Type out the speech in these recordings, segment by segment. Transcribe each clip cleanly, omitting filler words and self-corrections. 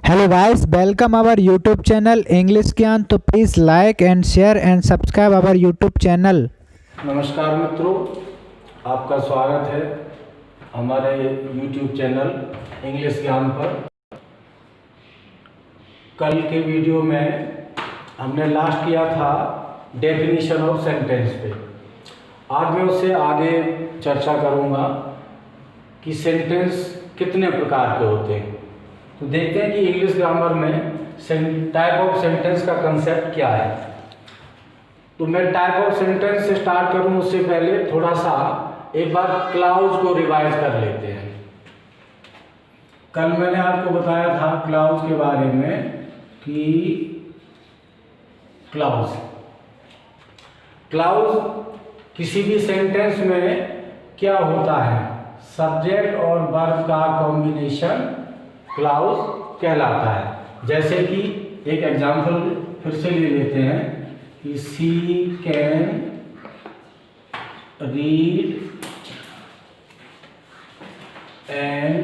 Hello guys, welcome our YouTube channel English Gyan. तो please like and share and subscribe our YouTube channel. नमस्कार मित्रों, आपका स्वागत है हमारे YouTube चैनल इंग्लिश ज्ञान पर। कल के वीडियो में हमने लास्ट किया था डेफिनेशन ऑफ सेंटेंस पे। आज मैं उससे आगे चर्चा करूँगा कि सेंटेंस कितने प्रकार के होते हैं। तो देखते हैं कि इंग्लिश ग्रामर में टाइप ऑफ सेंटेंस का कंसेप्ट क्या है। तो मैं टाइप ऑफ सेंटेंस से स्टार्ट करूं उससे पहले थोड़ा सा एक बार क्लाउज को रिवाइज कर लेते हैं। कल मैंने आपको बताया था क्लाउज के बारे में कि क्लाउज किसी भी सेंटेंस में क्या होता है, सब्जेक्ट और वर्ब का कॉम्बिनेशन क्लाउज कहलाता है। जैसे कि एक एग्जांपल फिर से ले लेते हैं कि she can read and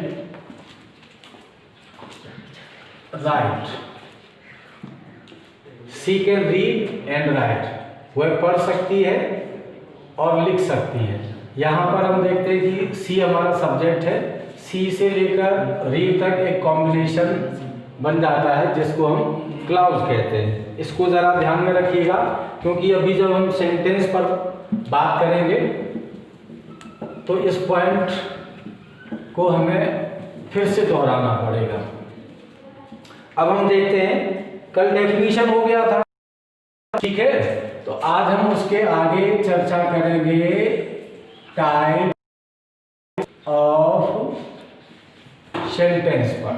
write. She can read and write, वह पढ़ सकती है और लिख सकती है। यहाँ पर हम देखते हैं कि सी हमारा सब्जेक्ट है, सी से लेकर रीड तक एक कॉम्बिनेशन बन जाता है जिसको हम क्लाउज कहते हैं। इसको ज़रा ध्यान में रखिएगा क्योंकि अभी जब हम सेंटेंस पर बात करेंगे तो इस पॉइंट को हमें फिर से दोहराना पड़ेगा। अब हम देखते हैं, कल डेफिनेशन हो गया था, ठीक है। तो आज हम उसके आगे चर्चा करेंगे टाइप ऑफ सेंटेंस पर।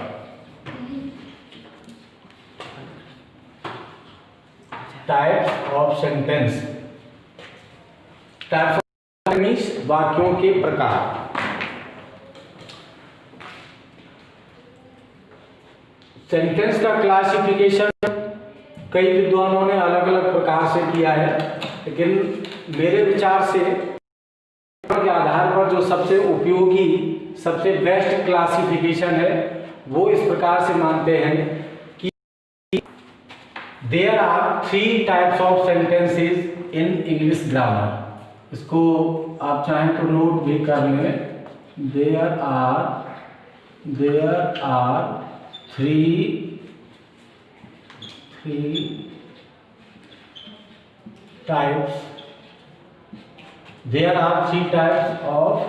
Types of sentence, types of means वाक्यों के प्रकार। सेंटेंस का क्लासिफिकेशन कई विद्वानों ने अलग अलग प्रकार से किया है, लेकिन मेरे विचार से के आधार पर जो सबसे उपयोगी, सबसे बेस्ट क्लासिफिकेशन है वो इस प्रकार से मानते हैं कि there are 3 types of sentences in English grammar. इसको आप चाहें तो नोट भी कर लें। There are 3 types, there are 3 types of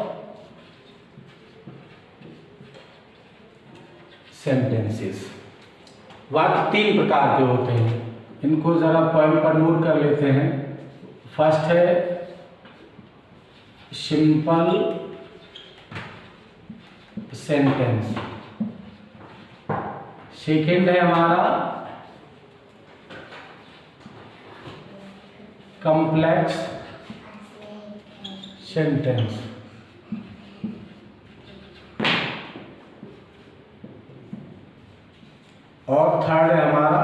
sentences। वाक्य 3 प्रकार के होते हैं, इनको जरा पॉइंट पर नोट कर लेते हैं। फर्स्ट है सिंपल सेंटेंस, सेकेंड है हमारा कॉम्प्लेक्स सेंटेंस, और थर्ड है हमारा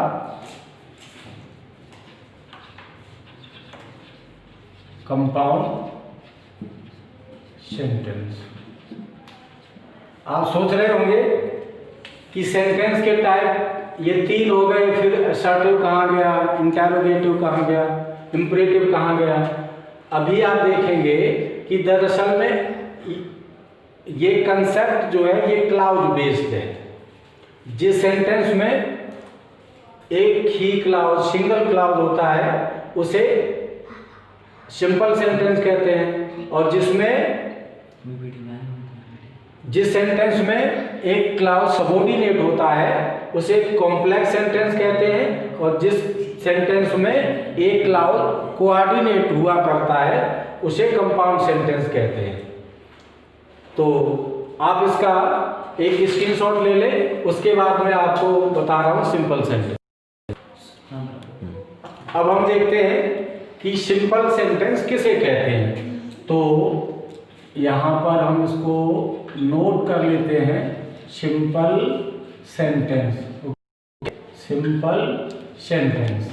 कंपाउंड सेंटेंस। आप सोच रहे होंगे कि सेंटेंस के टाइप ये 3 हो गए, फिर असर्टिव कहाँ गया, इंटेरोगेटिव कहाँ गया, इंपरेटिव कहाँ गया। अभी आप देखेंगे कि दरअसल में ये कंसेप्ट जो है ये क्लाउज बेस्ड है। जिस सेंटेंस में एक ही क्लाउज, सिंगल क्लाउज होता है उसे सिंपल सेंटेंस कहते हैं, और जिस सेंटेंस में एक क्लाउज सबऑर्डिनेट होता है उसे कॉम्प्लेक्स सेंटेंस कहते हैं, और जिस सेंटेंस में एक क्लाउज कोऑर्डिनेट हुआ करता है उसे कंपाउंड सेंटेंस कहते हैं। तो आप इसका एक स्क्रीनशॉट ले लें, उसके बाद मैं आपको बता रहा हूं सिंपल सेंटेंस। अब हम देखते हैं कि सिंपल सेंटेंस किसे कहते हैं। तो यहां पर हम इसको नोट कर लेते हैं, सिंपल सेंटेंस, सिंपल सेंटेंस।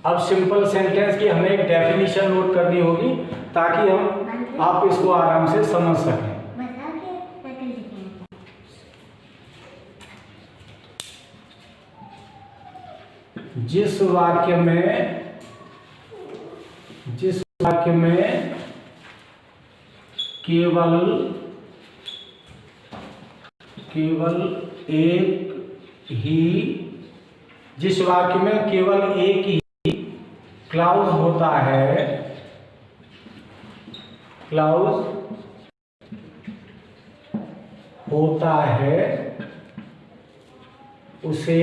अब सिंपल सेंटेंस की हमें एक डेफिनेशन नोट करनी होगी ताकि आप इसको आराम से समझ सकें। जिस वाक्य में केवल एक ही क्लाउज होता है उसे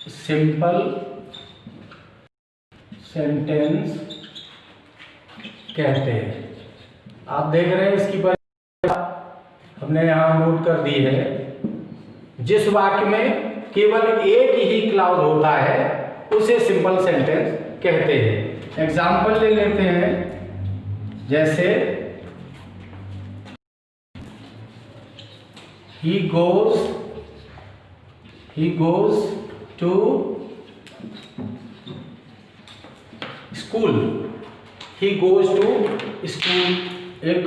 सिंपल सेंटेंस कहते हैं। आप देख रहे हैं इसकी परिभाषा हमने यहाँ नोट कर दी है। जिस वाक्य में केवल एक ही क्लाउज होता है उसे सिंपल सेंटेंस कहते हैं। एग्जाम्पल ले लेते हैं, जैसे he goes to school। एक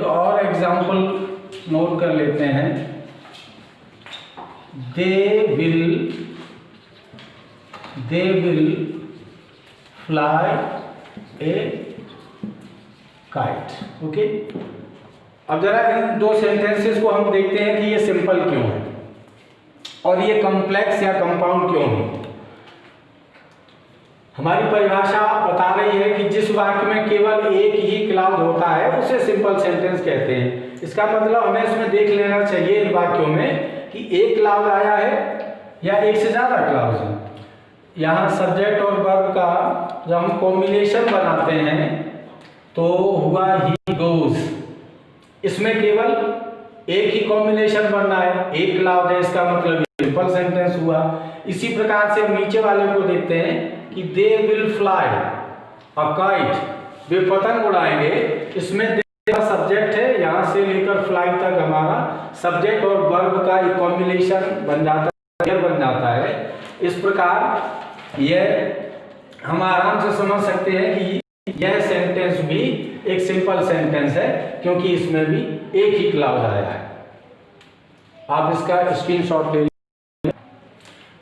और एग्जाम्पल नोट कर लेते हैं, they will fly a kite। Okay, अब जरा इन दो सेंटेंसेस को हम देखते हैं कि ये सिंपल क्यों है और ये कॉम्प्लेक्स या कंपाउंड क्यों है। हमारी परिभाषा बता रही है कि जिस वाक्य में केवल एक ही क्लाउज होता है उसे सिंपल सेंटेंस कहते हैं। इसका मतलब हमें इसमें देख लेना चाहिए इन वाक्यों में कि एक क्लाउज आया है या एक से ज्यादा क्लाउज है। यहाँ सब्जेक्ट और वर्ब का जब हम कॉम्बिनेशन बनाते हैं तो हुआ ही गोज, इसमें केवल एक ही कॉम्बिनेशन बनना है, एक क्लाउज है, इसका मतलब सिंपल सेंटेंस हुआ। इसी प्रकार से हम नीचे वाले को देखते हैं कि they will fly a kite, वे पतंग उड़ाएंगे, इसमें सब्जेक्ट है, यहाँ से लेकर फ्लाई तक हमारा सब्जेक्ट और वर्ब का एक कॉम्बिनेशन बन जाता है। इस प्रकार यह हम आराम से समझ सकते हैं कि यह सेंटेंस भी एक सिंपल सेंटेंस है क्योंकि इसमें भी एक ही क्लाउज आया है। आप इसका स्क्रीनशॉट ले लीजिए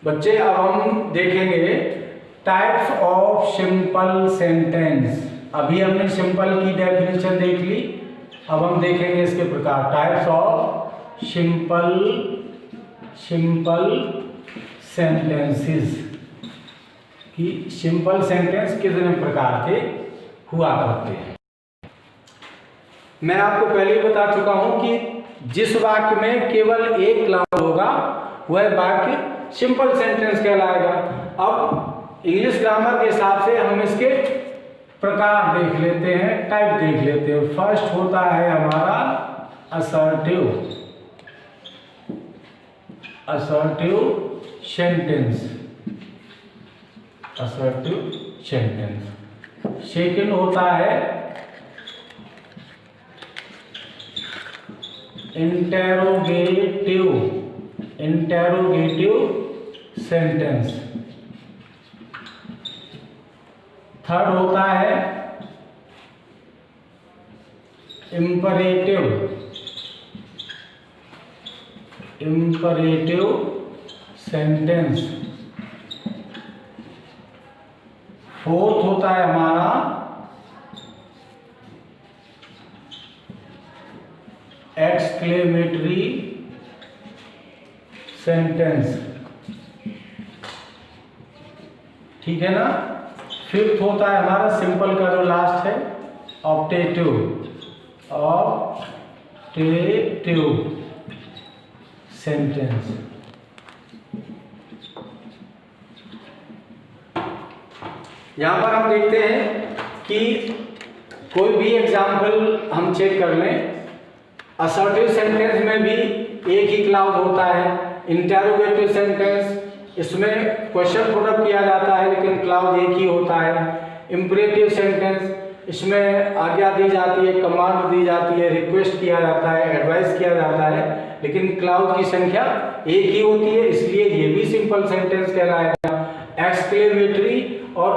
बच्चे। अब हम देखेंगे टाइप्स ऑफ सिंपल सेंटेंस। अभी हमने सिंपल की डेफिनेशन देख ली, अब हम देखेंगे इसके प्रकार। टाइप्स ऑफ सिंपल सेंटेंसेस कि सिंपल सेंटेंस कितने प्रकार के हुआ करते हैं। मैं आपको पहले ही बता चुका हूं कि जिस वाक्य में केवल एक क्लाउज होगा वह वाक्य सिंपल सेंटेंस कहलाएगा। अब इंग्लिश ग्रामर के हिसाब से हम इसके प्रकार देख लेते हैं, टाइप देख लेते हैं। फर्स्ट होता है हमारा असर्टिव सेंटेंस। सेकंड होता है इंटेरोगेटिव सेंटेंस। थर्ड होता है इंपरेटिव सेंटेंस। फोर्थ होता है हमारा एक्सक्लेमेटरी सेंटेंस। ठीक है ना। फिफ्थ होता है हमारा सिंपल का जो लास्ट है ऑप्टेटिव सेंटेंस। यहां पर हम देखते हैं कि कोई भी एग्जाम्पल हम चेक कर लें। असर्टिव सेंटेंस में भी एक ही क्लाउज होता है। इंटेरोगेटिव सेंटेंस, इसमें क्वेश्चन पुट अप किया जाता है लेकिन क्लाउज एक ही होता है। इंपरेटिव सेंटेंस, इसमें आज्ञा दी जाती है, कमांड दी जाती है, रिक्वेस्ट किया जाता है, एडवाइस किया जाता है, लेकिन क्लाउज की संख्या एक ही होती है, इसलिए ये भी सिंपल सेंटेंस कहलाएगा। एक्सक्लेमेटरी और